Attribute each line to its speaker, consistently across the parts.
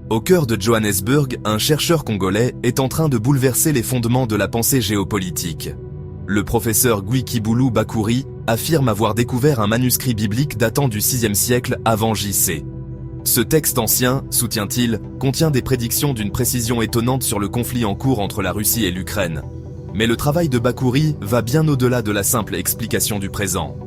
Speaker 1: Au cœur de Johannesburg, un chercheur congolais est en train de bouleverser les fondements de la pensée géopolitique. Le professeur Gwikibulu Bakuri affirme avoir découvert un manuscrit biblique datant du VIe siècle avant J.C. Ce texte ancien, soutient-il, contient des prédictions d'une précision étonnante sur le conflit en cours entre la Russie et l'Ukraine. Mais le travail de Bakuri va bien au-delà de la simple explication du présent.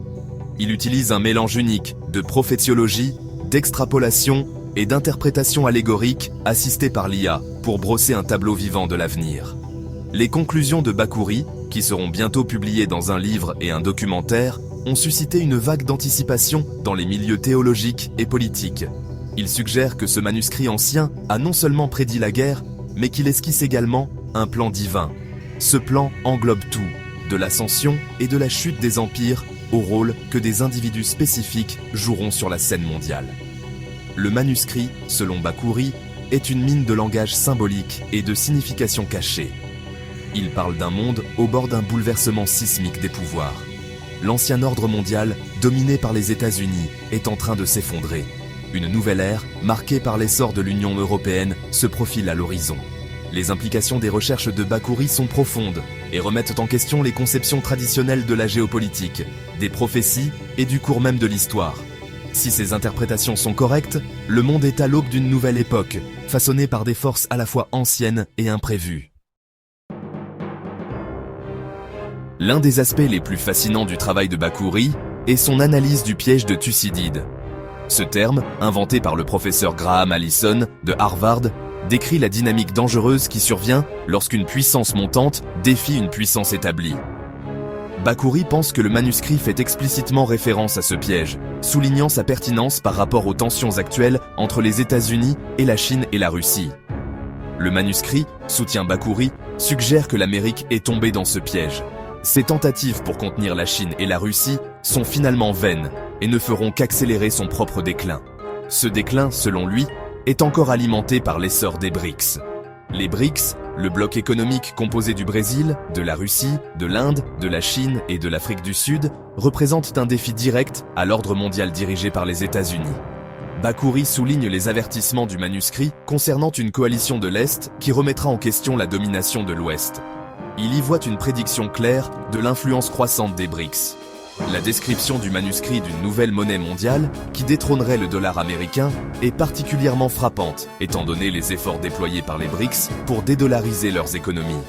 Speaker 1: Il utilise un mélange unique de prophétiologie, d'extrapolation et d'interprétation allégorique assistée par l'IA pour brosser un tableau vivant de l'avenir. Les conclusions de Bakuri, qui seront bientôt publiées dans un livre et un documentaire, ont suscité une vague d'anticipation dans les milieux théologiques et politiques. Il suggère que ce manuscrit ancien a non seulement prédit la guerre, mais qu'il esquisse également un plan divin. Ce plan englobe tout, de l'ascension et de la chute des empires au rôle que des individus spécifiques joueront sur la scène mondiale. Le manuscrit, selon Bakuri, est une mine de langage symbolique et de signification cachée. Il parle d'un monde au bord d'un bouleversement sismique des pouvoirs. L'ancien ordre mondial, dominé par les États-Unis, est en train de s'effondrer. Une nouvelle ère, marquée par l'essor de l'Union européenne, se profile à l'horizon. Les implications des recherches de Bakuri sont profondes et remettent en question les conceptions traditionnelles de la géopolitique, des prophéties et du cours même de l'histoire. Si ces interprétations sont correctes, le monde est à l'aube d'une nouvelle époque, façonnée par des forces à la fois anciennes et imprévues. L'un des aspects les plus fascinants du travail de Bakuri est son analyse du piège de Thucydide. Ce terme, inventé par le professeur Graham Allison de Harvard, décrit la dynamique dangereuse qui survient lorsqu'une puissance montante défie une puissance établie. Bakuri pense que le manuscrit fait explicitement référence à ce piège, soulignant sa pertinence par rapport aux tensions actuelles entre les États-Unis et la Chine et la Russie. Le manuscrit, soutient Bakuri, suggère que l'Amérique est tombée dans ce piège. Ses tentatives pour contenir la Chine et la Russie sont finalement vaines et ne feront qu'accélérer son propre déclin. Ce déclin, selon lui, est encore alimenté par l'essor des BRICS. Les BRICS, le bloc économique composé du Brésil, de la Russie, de l'Inde, de la Chine et de l'Afrique du Sud, représentent un défi direct à l'ordre mondial dirigé par les États-Unis. Bakuri souligne les avertissements du manuscrit concernant une coalition de l'Est qui remettra en question la domination de l'Ouest. Il y voit une prédiction claire de l'influence croissante des BRICS. La description du manuscrit d'une nouvelle monnaie mondiale, qui détrônerait le dollar américain, est particulièrement frappante, étant donné les efforts déployés par les BRICS pour dédollariser leurs économies.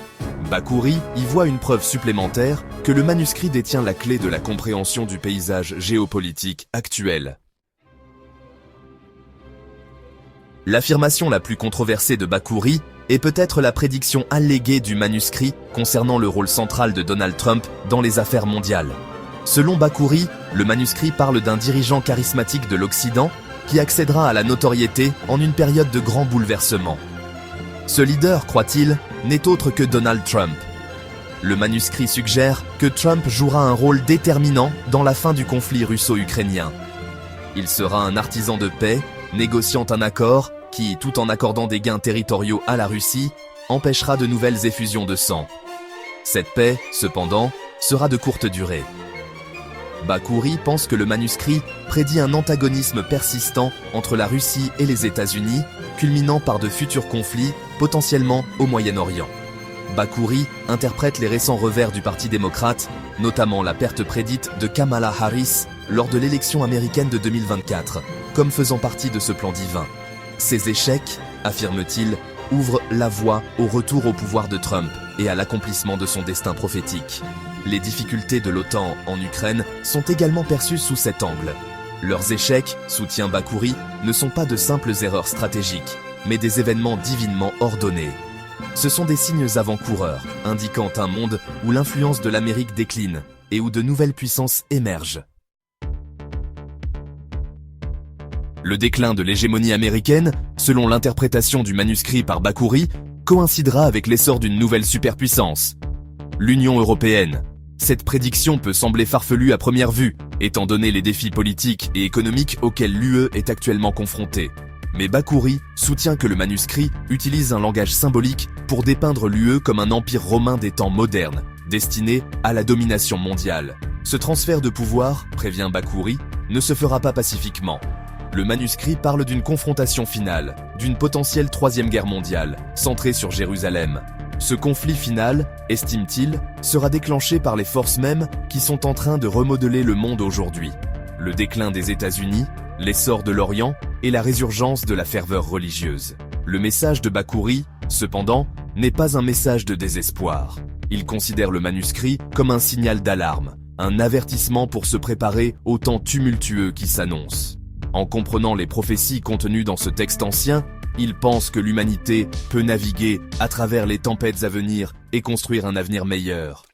Speaker 1: Bakuri y voit une preuve supplémentaire que le manuscrit détient la clé de la compréhension du paysage géopolitique actuel. L'affirmation la plus controversée de Bakuri est peut-être la prédiction alléguée du manuscrit concernant le rôle central de Donald Trump dans les affaires mondiales. Selon Bakuri, le manuscrit parle d'un dirigeant charismatique de l'Occident qui accédera à la notoriété en une période de grands bouleversements. Ce leader, croit-il, n'est autre que Donald Trump. Le manuscrit suggère que Trump jouera un rôle déterminant dans la fin du conflit russo-ukrainien. Il sera un artisan de paix, négociant un accord qui, tout en accordant des gains territoriaux à la Russie, empêchera de nouvelles effusions de sang. Cette paix, cependant, sera de courte durée. Bakuri pense que le manuscrit prédit un antagonisme persistant entre la Russie et les États-Unis, culminant par de futurs conflits, potentiellement au Moyen-Orient. Bakuri interprète les récents revers du Parti démocrate, notamment la perte prédite de Kamala Harris lors de l'élection américaine de 2024, comme faisant partie de ce plan divin. Ces échecs, affirme-t-il, ouvrent la voie au retour au pouvoir de Trump et à l'accomplissement de son destin prophétique. Les difficultés de l'OTAN en Ukraine sont également perçues sous cet angle. Leurs échecs, soutient Bakuri, ne sont pas de simples erreurs stratégiques, mais des événements divinement ordonnés. Ce sont des signes avant-coureurs, indiquant un monde où l'influence de l'Amérique décline et où de nouvelles puissances émergent. Le déclin de l'hégémonie américaine, selon l'interprétation du manuscrit par Bakuri, coïncidera avec l'essor d'une nouvelle superpuissance, l'Union européenne. Cette prédiction peut sembler farfelue à première vue, étant donné les défis politiques et économiques auxquels l'UE est actuellement confrontée. Mais Bakuri soutient que le manuscrit utilise un langage symbolique pour dépeindre l'UE comme un empire romain des temps modernes, destiné à la domination mondiale. Ce transfert de pouvoir, prévient Bakuri, ne se fera pas pacifiquement. Le manuscrit parle d'une confrontation finale, d'une potentielle troisième guerre mondiale, centrée sur Jérusalem. Ce conflit final, estime-t-il, sera déclenché par les forces mêmes qui sont en train de remodeler le monde aujourd'hui. Le déclin des États-Unis, l'essor de l'Orient et la résurgence de la ferveur religieuse. Le message de Bakouri, cependant, n'est pas un message de désespoir. Il considère le manuscrit comme un signal d'alarme, un avertissement pour se préparer au temps tumultueux qui s'annonce. En comprenant les prophéties contenues dans ce texte ancien, il pense que l'humanité peut naviguer à travers les tempêtes à venir et construire un avenir meilleur.